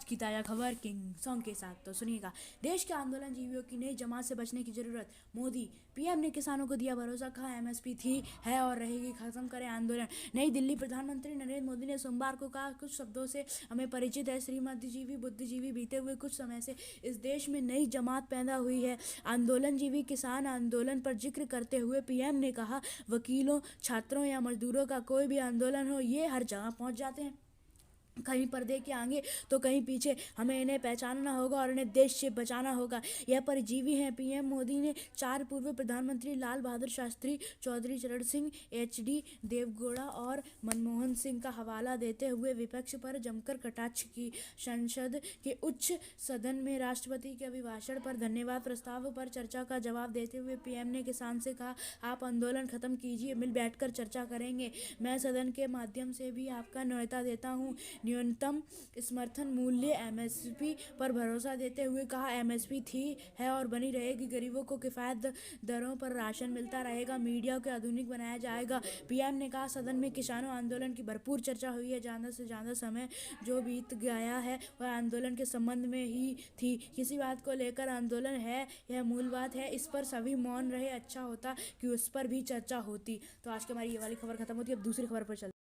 की ताज़ा खबर किंग सॉन्ग के साथ। तो सुनिएगा, देश के आंदोलन जीवियों की नई जमात से बचने की जरूरत, मोदी। पीएम ने किसानों को दिया भरोसा, कहा एमएसपी थी, है और रहेगी, खत्म करें आंदोलन। नई दिल्ली, प्रधानमंत्री नरेंद्र मोदी ने सोमवार को कहा, कुछ शब्दों से हमें परिचित है, श्रीमतीजीवी बुद्धिजीवी। बीते हुए कुछ समय से इस देश में नई जमात पैदा हुई है, आंदोलन जीवी। किसान आंदोलन पर जिक्र करते हुए पीएम ने कहा, वकीलों, छात्रों या मजदूरों का कोई भी आंदोलन हो, ये हर जगह पहुंच जाते हैं, कहीं पर्दे के आगे तो कहीं पीछे। हमें इन्हें पहचानना होगा और इन्हें देश से बचाना होगा। यह परजीवी हैं। पीएम मोदी ने 4 पूर्व प्रधानमंत्री लाल बहादुर शास्त्री, चौधरी चरण सिंह, एचडी देवगौड़ा और मनमोहन सिंह का हवाला देते हुए विपक्ष पर जमकर कटाक्ष की। संसद के उच्च सदन में राष्ट्रपति के अभिभाषण पर धन्यवाद प्रस्ताव पर चर्चा का जवाब देते हुए पीएम ने किसान से कहा, आप आंदोलन खत्म कीजिए, मिल बैठकर चर्चा करेंगे। मैं सदन के माध्यम से भी आपका न्योता देता हूँ। न्यूनतम समर्थन मूल्य एमएसपी पर भरोसा देते हुए कहा, एमएसपी थी, है और बनी रहेगी। गरीबों को किफायत दरों पर राशन मिलता रहेगा। मीडिया को आधुनिक बनाया जाएगा। पीएम ने कहा, सदन में किसानों आंदोलन की भरपूर चर्चा हुई है। ज़्यादा से ज़्यादा समय जो बीत गया है वह आंदोलन के संबंध में ही थी। किसी बात को लेकर आंदोलन है, यह मूल बात है। इस पर सभी मौन रहे, अच्छा होता कि उस पर भी चर्चा होती। तो आज की हमारी ये वाली खबर खत्म होती है। अब दूसरी खबर पर चलते।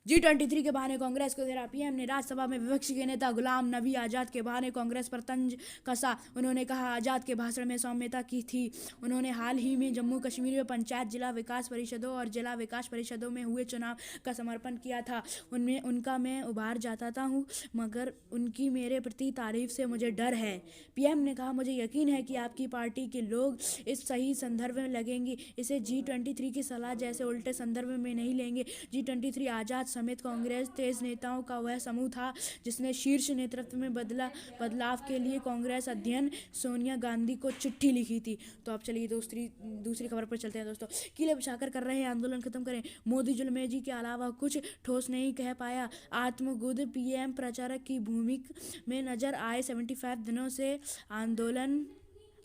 G23 के बहाने कांग्रेस को घेरा, पीएम ने राज्यसभा में विपक्ष के नेता गुलाम नबी आज़ाद के बहाने कांग्रेस पर तंज कसा। उन्होंने कहा, आज़ाद के भाषण में सौम्यता की थी। उन्होंने हाल ही में जम्मू कश्मीर में पंचायत, जिला विकास परिषदों और जिला विकास परिषदों में हुए चुनाव का समर्थन किया था। उनमें उनका मैं उभार जाता हूँ, मगर उनकी मेरे प्रति तारीफ से मुझे डर है। पीएम ने कहा, मुझे यकीन है कि आपकी पार्टी के लोग इस सही संदर्भ में लगेंगे, इसे G23 की सलाह जैसे उल्टे संदर्भ में नहीं लेंगे। G23 आज़ाद समेत कांग्रेस तेज नेताओं का वह समूह था जिसने शीर्ष नेतृत्व में बदलाव के लिए कांग्रेस अध्यक्ष सोनिया गांधी को चिट्ठी लिखी थी। तो अब चलिए दूसरी खबर पर चलते हैं दोस्तों। किले बिछाकर कर रहे हैं आंदोलन, खत्म करें मोदी। जुल्मेजी के अलावा कुछ ठोस नहीं कह पाया। आत्मगुद पीएम प्रचारक की भूमिका में नजर आए। 75 दिनों से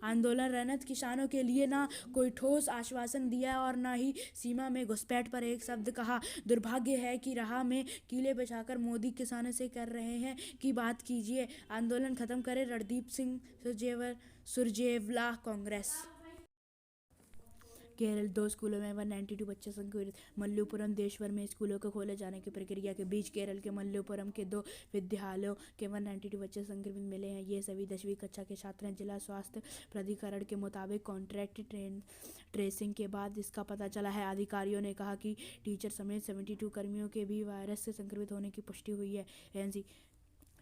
आंदोलनरत किसानों के लिए ना कोई ठोस आश्वासन दिया और ना ही सीमा में घुसपैठ पर एक शब्द कहा। दुर्भाग्य है कि राह में कीले बिछाकर मोदी किसानों से कर रहे हैं कि बात कीजिए, आंदोलन खत्म करें। रणदीप सिंह सुरजेवाला, कांग्रेस। केरल, 2 स्कूलों में 192 बच्चे संक्रमित। मल्लपुरम, देश भर में स्कूलों को खोले जाने की प्रक्रिया के बीच केरल के मल्लपुरम के 2 विद्यालयों के 192 बच्चे संक्रमित मिले हैं। ये सभी 10वीं कक्षा के छात्र हैं। जिला स्वास्थ्य प्राधिकरण के मुताबिक कॉन्ट्रैक्ट ट्रेसिंग के बाद इसका पता चला है। अधिकारियों ने कहा कि टीचर समेत 72 कर्मियों के भी वायरस से संक्रमित होने की पुष्टि हुई है।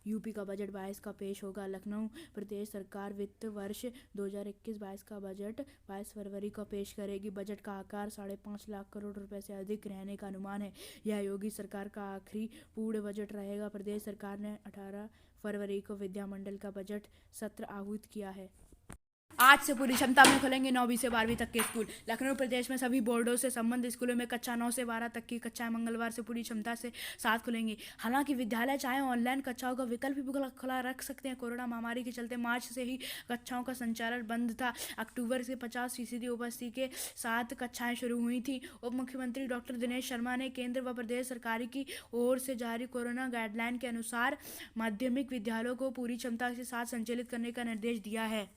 यूपी का बजट 22 का पेश होगा। लखनऊ, प्रदेश सरकार वित्त वर्ष 2021-22 का बजट 22 फरवरी को पेश करेगी। बजट का आकार 5.5 लाख करोड़ रुपए से अधिक रहने का अनुमान है। यह योगी सरकार का आखिरी पूर्ण बजट रहेगा। प्रदेश सरकार ने 18 फरवरी को विधानमंडल का बजट सत्र आहूत किया है। आज से पूरी क्षमता में खुलेंगे 9वीं से 12वीं तक के स्कूल। लखनऊ प्रदेश में सभी बोर्डों से संबंधित स्कूलों में कक्षा 9 से 12 तक की कक्षाएं मंगलवार से पूरी क्षमता से साथ खुलेंगी। हालांकि विद्यालय चाहे ऑनलाइन कक्षाओं का विकल्प भी खुला रख सकते हैं। कोरोना महामारी के चलते मार्च से ही कक्षाओं का संचालन बंद था। अक्टूबर से 50% उपस्थिति के साथ कक्षाएं शुरू हुई थी। उप मुख्यमंत्री डॉक्टर दिनेश शर्मा ने केंद्र व प्रदेश सरकार की ओर से जारी कोरोना गाइडलाइन के अनुसार माध्यमिक विद्यालयों को पूरी क्षमता के साथ संचालित करने का निर्देश दिया है।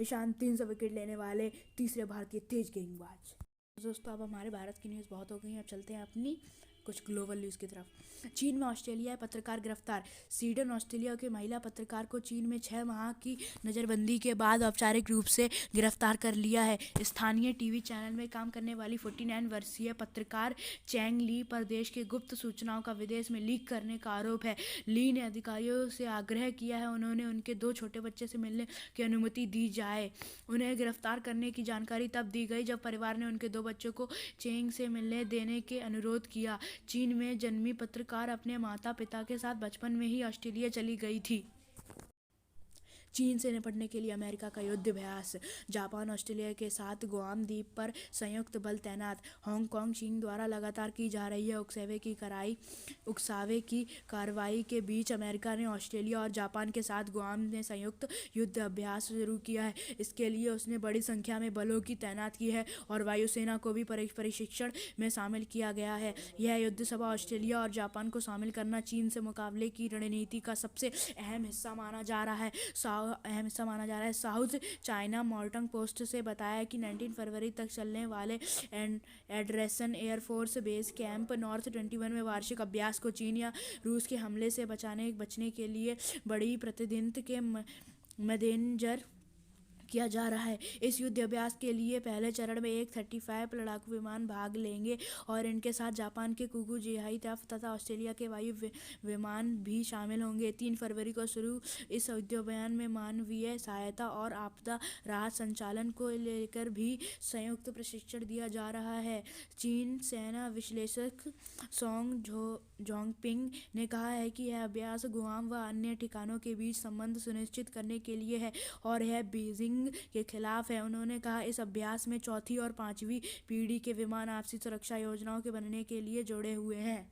ईशान 300 विकेट लेने वाले तीसरे भारतीय तेज गेंदबाज। दोस्तों, अब हमारे भारत की न्यूज़ बहुत हो गई है। अब चलते हैं अपनी कुछ ग्लोबल न्यूज़ की तरफ। चीन में ऑस्ट्रेलियाई पत्रकार गिरफ्तार। स्वीडन, ऑस्ट्रेलिया के महिला पत्रकार को चीन में 6 माह की नज़रबंदी के बाद औपचारिक रूप से गिरफ्तार कर लिया है। स्थानीय टीवी चैनल में काम करने वाली 49 वर्षीय पत्रकार चैंग ली पर देश के गुप्त सूचनाओं का विदेश में लीक करने का आरोप है। ली ने अधिकारियों से आग्रह किया है उन्होंने उनके 2 छोटे बच्चे से मिलने की अनुमति दी जाए। उन्हें गिरफ्तार करने की जानकारी तब दी गई जब परिवार ने उनके 2 बच्चों को चैंग से मिलने देने के अनुरोध किया। चीन में जन्मी पत्रकार अपने माता पिता के साथ बचपन में ही ऑस्ट्रेलिया चली गई थी। चीन से निपटने के लिए अमेरिका का युद्धाभ्यास। जापान ऑस्ट्रेलिया के साथ गुआम द्वीप पर संयुक्त बल तैनात। हांगकांग चीन द्वारा लगातार की जा रही है उकसावे की कार्रवाई के बीच अमेरिका ने ऑस्ट्रेलिया और जापान के साथ गुआम में संयुक्त युद्ध अभ्यास शुरू किया है। इसके लिए उसने बड़ी संख्या में बलों की तैनात की है और वायुसेना को भी प्रशिक्षण में शामिल किया गया है। यह युद्ध सभा ऑस्ट्रेलिया और जापान को शामिल करना चीन से मुकाबले की रणनीति का सबसे अहम हिस्सा माना जा रहा है। साउथ चाइना मॉर्निंग पोस्ट से बताया कि 19 फरवरी तक चलने वाले Anderson air force base camp north 21 में वार्षिक अभ्यास को चीन या रूस के हमले से बचने के लिए बड़ी प्रतिनिधित्व के मद्देनजर किया जा रहा है। इस युद्ध अभ्यास के लिए पहले चरण में एक 35 लड़ाकू विमान भाग लेंगे और इनके साथ जापान के कुकू जिहाई तथा ऑस्ट्रेलिया के वायु विमान भी शामिल होंगे। 3 फरवरी को शुरू इस युद्ध अभियान में मानवीय सहायता और आपदा राहत संचालन को लेकर भी संयुक्त प्रशिक्षण दिया जा रहा है। चीन सेना विश्लेषक सोंग जोंगपिंग ने कहा है कि यह अभ्यास गुआम व अन्य ठिकानों के बीच संबंध सुनिश्चित करने के लिए है और यह बीजिंग के खिलाफ है। उन्होंने कहा इस अभ्यास में चौथी और पांचवी पीढ़ी के विमान आपसी सुरक्षा योजनाओं के बनने के लिए जुड़े हुए हैं।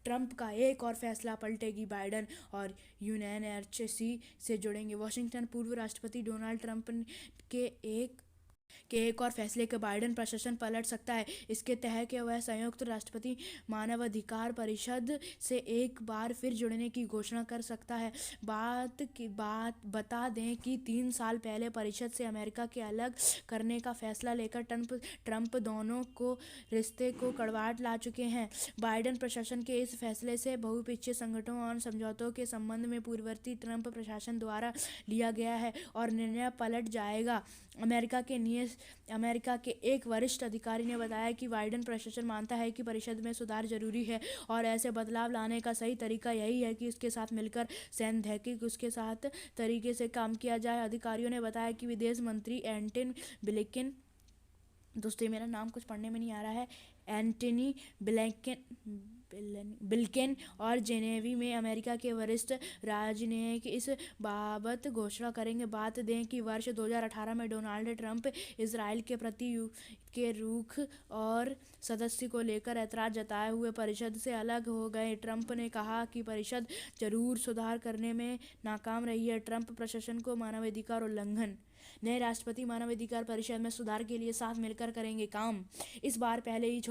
ट्रंप का एक और फैसला पलटेगी, बाइडेन और यूएनएचसी से जुड़ेंगे। वाशिंगटन पूर्व राष्ट्रपति डोनाल्ड ट्रंप के एक और फैसले के बाइडेन प्रशासन पलट सकता है। इसके तहत वह संयुक्त राष्ट्रपति मानवाधिकार परिषद से एक बार फिर जुड़ने की घोषणा कर सकता है। बता दें कि 3 साल पहले परिषद से अमेरिका के अलग करने का फैसला लेकर ट्रंप दोनों को रिश्ते को कड़वाहट ला चुके हैं। बाइडेन प्रशासन के इस फैसले से बहुपक्षीय संगठनों और समझौतों के संबंध में पूर्ववर्ती ट्रंप प्रशासन द्वारा लिया गया है और निर्णय पलट जाएगा। अमेरिका के एक वरिष्ठ अधिकारी ने बताया कि बाइडेन प्रशासन मानता है कि परिषद में सुधार जरूरी है और ऐसे बदलाव लाने का सही तरीका यही है कि उसके साथ मिलकर सैद्धांतिक उसके साथ तरीके से काम किया जाए। अधिकारियों ने बताया कि विदेश मंत्री एंटनी ब्लिंकन, दोस्तों मेरा नाम कुछ पढ़ने में नहीं आ रहा है, एंटनी ब्लिंकन और जेनेवी में अमेरिका के वरिष्ठ राजनयिक इस बाबत घोषणा करेंगे। बात दें कि वर्ष 2018 में डोनाल्ड ट्रंप इजराइल के प्रति के रुख और सदस्य को लेकर ऐतराज जताए हुए परिषद से अलग हो गए। ट्रंप ने कहा कि परिषद जरूर सुधार करने में नाकाम रही है। ट्रंप प्रशासन को मानवाधिकार उल्लंघन। नए राष्ट्रपति मानवाधिकार परिषद में सुधार के लिए साथ मिलकर करेंगे काम। इस बार पहले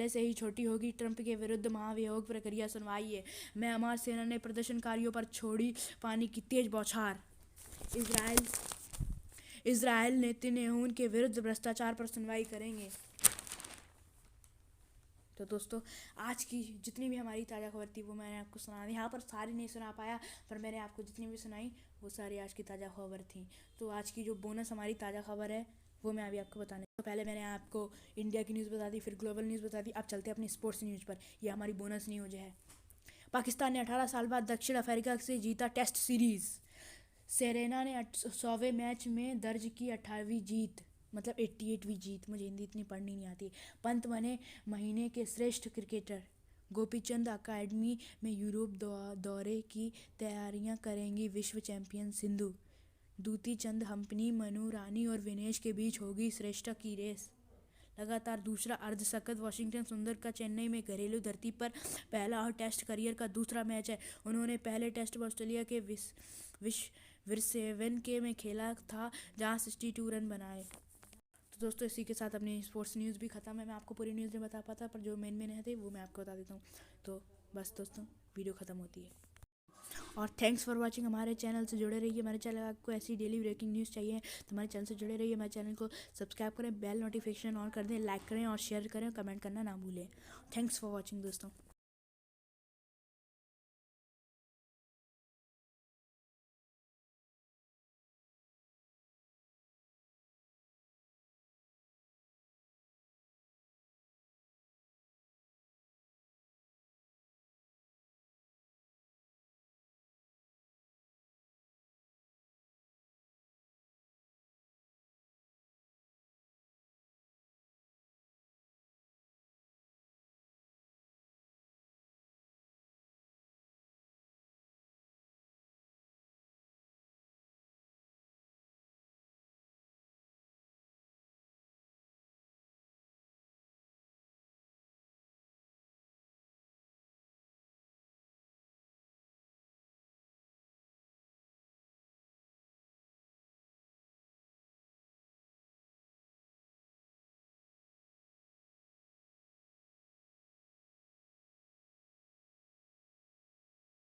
से ही छोटी होगी ट्रंप के विरुद्ध महाभियोग प्रक्रिया। सुनवाई है। म्यांमार सेना ने प्रदर्शनकारियों पर छोड़ी पानी की तेज बौछार। इजराइल नेतन्याहू के विरुद्ध भ्रष्टाचार पर सुनवाई करेंगे। तो दोस्तों आज की जितनी भी हमारी ताज़ा खबर थी वो मैंने आपको सुना दी। यहाँ पर सारी नहीं सुना पाया पर मैंने आपको जितनी भी सुनाई वो सारी आज की ताज़ा खबर थी। तो आज की जो बोनस हमारी ताज़ा खबर है वो मैं अभी आपको बताने। तो पहले मैंने आपको इंडिया की न्यूज़ बता दी, फिर ग्लोबल न्यूज़ बता दी। अब चलते हैं अपनी स्पोर्ट्स न्यूज़ पर। ये हमारी बोनस न्यूज़ है। पाकिस्तान ने 18 साल बाद दक्षिण अफ्रीका से जीता टेस्ट सीरीज़। सेरेना ने 100वें मैच में दर्ज की 18वीं जीत, मतलब 88वीं जीत। मुझे हिंदी इतनी पढ़नी नहीं आती। पंत बने महीने के श्रेष्ठ क्रिकेटर। गोपीचंद अकादमी में यूरोप दौरे की तैयारियां करेंगी विश्व चैंपियन सिंधु। दूती चंद हम्पनी, मनु रानी और विनेश के बीच होगी श्रेष्ठ की रेस। लगातार दूसरा अर्धशतक वाशिंगटन सुंदर का चेन्नई में घरेलू धरती पर पहला और टेस्ट करियर का दूसरा मैच है। उन्होंने पहले टेस्ट में ऑस्ट्रेलिया के विरसेवन के में खेला था जहां 62 रन बनाए। तो दोस्तों इसी के साथ अपनी स्पोर्ट्स न्यूज़ भी ख़त्म है। मैं आपको पूरी न्यूज़ नहीं बता पाता पर जो मेन है वो मैं आपको बता देता हूँ। तो बस दोस्तों वीडियो ख़त्म होती है और थैंक्स फॉर वाचिंग। हमारे चैनल से जुड़े रहिए। हमारे चैनल आपको ऐसी डेली ब्रेकिंग न्यूज़ चाहिए तो हमारे चैनल से जुड़े रहिए। हमारे चैनल को सब्सक्राइब करें, बेल नोटिफिकेशन ऑन कर दें, लाइक करें और शेयर करें, कमेंट करना ना भूलें। थैंक्स फॉर वॉचिंग दोस्तों।